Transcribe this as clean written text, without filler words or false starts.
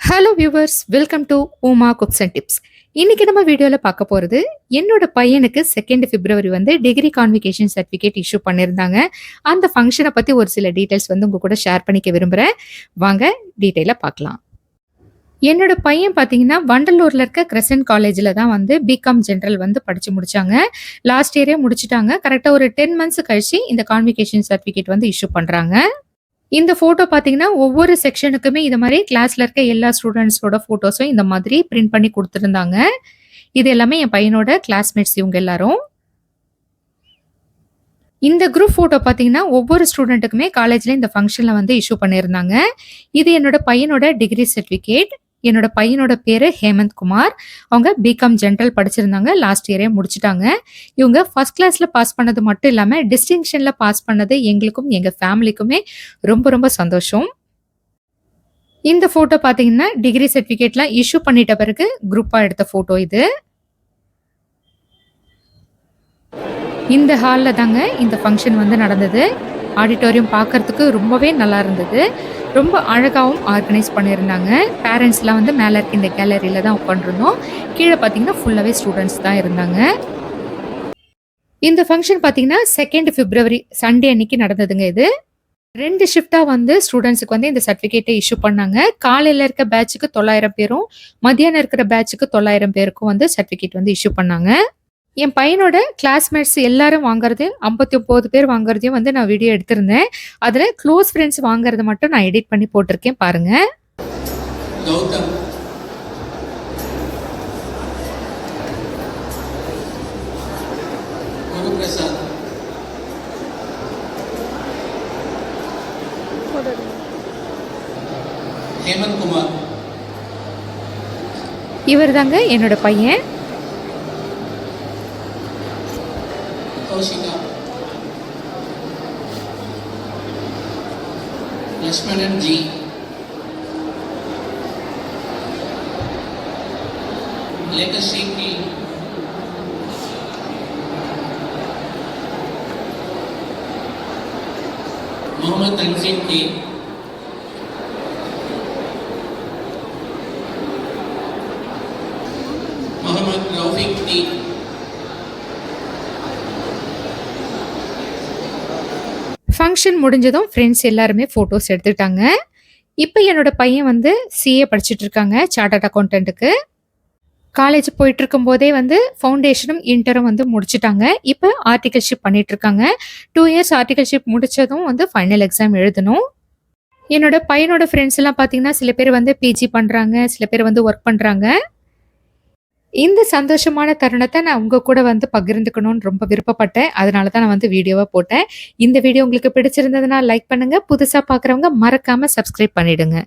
Hello viewers, welcome to Uma cooks and tips. இன்னைக்கு நம்ம வீடியோவில் பார்க்க போகிறது என்னோட பையனுக்கு 2 பிப்ரவரி வந்து டிகிரி கான்விகேஷன் சர்டிஃபிகேட் இஷ்யூ பண்ணியிருந்தாங்க. அந்த ஃபங்க்ஷனை பற்றி ஒரு சில டீட்டெயில்ஸ் வந்து உங்கள் கூட ஷேர் பண்ணிக்க விரும்புகிறேன். வாங்க டீட்டெயிலாக பார்க்கலாம். என்னோட பையன் பார்த்தீங்கன்னா வண்டலூரில் இருக்க கிரசன்ட் காலேஜில் தான் வந்து பிகாம் ஜென்ரல் வந்து படித்து முடித்தாங்க. லாஸ்ட் இயரே முடிச்சுட்டாங்க. கரெக்டாக ஒரு 10 மந்த்ஸ் கழிச்சு இந்த கான்விகேஷன் சர்டிஃபிகேட் வந்து இஷ்யூ பண்ணுறாங்க. இந்த ஃபோட்டோ பார்த்தீங்கன்னா, ஒவ்வொரு செக்ஷனுக்குமே இது மாரி கிளாஸ்ல இருக்க எல்லா ஸ்டூடண்ட்ஸோட ஃபோட்டோஸும் இந்த மாதிரி பிரிண்ட் பண்ணி குடுத்துருந்தாங்க. இது எல்லாமே என் பையனோட கிளாஸ்மேட்ஸ் இவங்க எல்லாரும். இந்த குரூப் ஃபோட்டோ பார்த்தீங்கன்னா, ஒவ்வொரு ஸ்டூடண்ட்டுக்குமே காலேஜ்ல இந்த ஃபங்ஷன்ல வந்து இஷ்யூ பண்ணியிருந்தாங்க. இது என்னோட பையனோட டிகிரி சர்டிஃபிகேட். என்னோட பையனோட பேரு ஹேமந்த் குமார். அவங்க பிகாம் ஜென்ரல் படிச்சிருந்தாங்க. லாஸ்ட் இயரே முடிச்சுட்டாங்க. இவங்க ஃபர்ஸ்ட் கிளாஸ்ல பாஸ் பண்ணது மட்டும் இல்லாம டிஸ்டிங்ஷன்ல பாஸ் பண்ணது எங்களுக்கும் எங்க ஃபேமிலிக்குமே ரொம்ப ரொம்ப சந்தோஷம். இந்த ஃபோட்டோ பார்த்தீங்கன்னா, டிகிரி சர்டிஃபிகேட்லாம் இஷ்யூ பண்ணிட்ட பிறகு குரூப்பா எடுத்த ஃபோட்டோ இது. இந்த ஹால்ல தாங்க இந்த ஃபங்ஷன் வந்து நடந்தது. ஆடிட்டோரியம் பார்க்கறதுக்கு ரொம்பவே நல்லா இருந்தது. ரொம்ப அழகாவும் ஆர்கனைஸ் பண்ணியிருந்தாங்க. பேரண்ட்ஸ்லாம் வந்து மேல இருக்க இந்த கேலரியில தான் உட்காந்துருந்தோம். கீழே பார்த்தீங்கன்னா, ஃபுல்லாவே ஸ்டூடண்ட்ஸ் தான் இருந்தாங்க. இந்த ஃபங்ஷன் பார்த்தீங்கன்னா, 2 பிப்ரவரி சண்டே அன்னைக்கு நடந்ததுங்க இது. 2 ஷிஃப்ட்டா வந்து ஸ்டூடண்ட்ஸ்க்கு வந்து இந்த சர்டிஃபிகேட்ட இஷ்யூ பண்ணாங்க. காலையில இருக்க பேட்சுக்கு 900 பேரும், மதியானம் இருக்கிற பேட்சுக்கு 900 பேருக்கும் வந்து சர்டிஃபிகேட் வந்து இஷ்யூ பண்ணாங்க. என் பையனோட கிளாஸ்மேட்ஸ் எல்லாரும் வாங்குறது 59 பேர் வாங்குறதையும் வந்து நான் வீடியோ எடுத்திருந்தேன். அதுல க்ளோஸ் ஃப்ரெண்ட்ஸ் வாங்குறத மட்டும் நான் எடிட் பண்ணி போட்டிருக்கேன் பாருங்க. கௌதம், குருபிரசாத், ஹேமந்த் குமார், இவர் தாங்க என்னோட பையன். கௌஷிகா, லட்சுமணன் ஜி, लेटेस्ट की मोहम्मद तंजीम की, मोहम्मद रौफिक की, ஃபங்க்ஷன் முடிஞ்சதும் ஃப்ரெண்ட்ஸ் எல்லாருமே ஃபோட்டோஸ் எடுத்துட்டாங்க. இப்போ என்னோட பையன் வந்து சிஏ படிச்சுட்டு இருக்காங்க, சார்ட்டர்ட் அக்கௌண்டன்ட்டுக்கு. காலேஜ் போயிட்டு இருக்கும்போதே வந்து ஃபவுண்டேஷனும் இன்டரும் வந்து முடிச்சுட்டாங்க. இப்போ ஆர்டிகல்ஷிப் பண்ணிட்டு இருக்காங்க. 2 இயர்ஸ் ஆர்டிகல்ஷிப் முடிச்சதும் வந்து ஃபைனல் எக்ஸாம் எழுதணும். என்னோட பையனோட ஃப்ரெண்ட்ஸ் எல்லாம் பார்த்தீங்கன்னா, சில பேர் வந்து பிஜி பண்றாங்க, சில பேர் வந்து ஒர்க் பண்றாங்க. இந்த சந்தோஷமான தருணத்தை நான் உங்க கூட வந்து பகிர்ந்துக்கணும்னு ரொம்ப விருப்பப்பட்டேன். அதனால தான் நான் வந்து வீடியோவா போட்டேன். இந்த வீடியோ உங்களுக்கு பிடிச்சிருந்ததுன்னா லைக் பண்ணுங்க. புதுசா பார்க்குறவங்க மறக்காம சப்ஸ்கிரைப் பண்ணிடுங்க.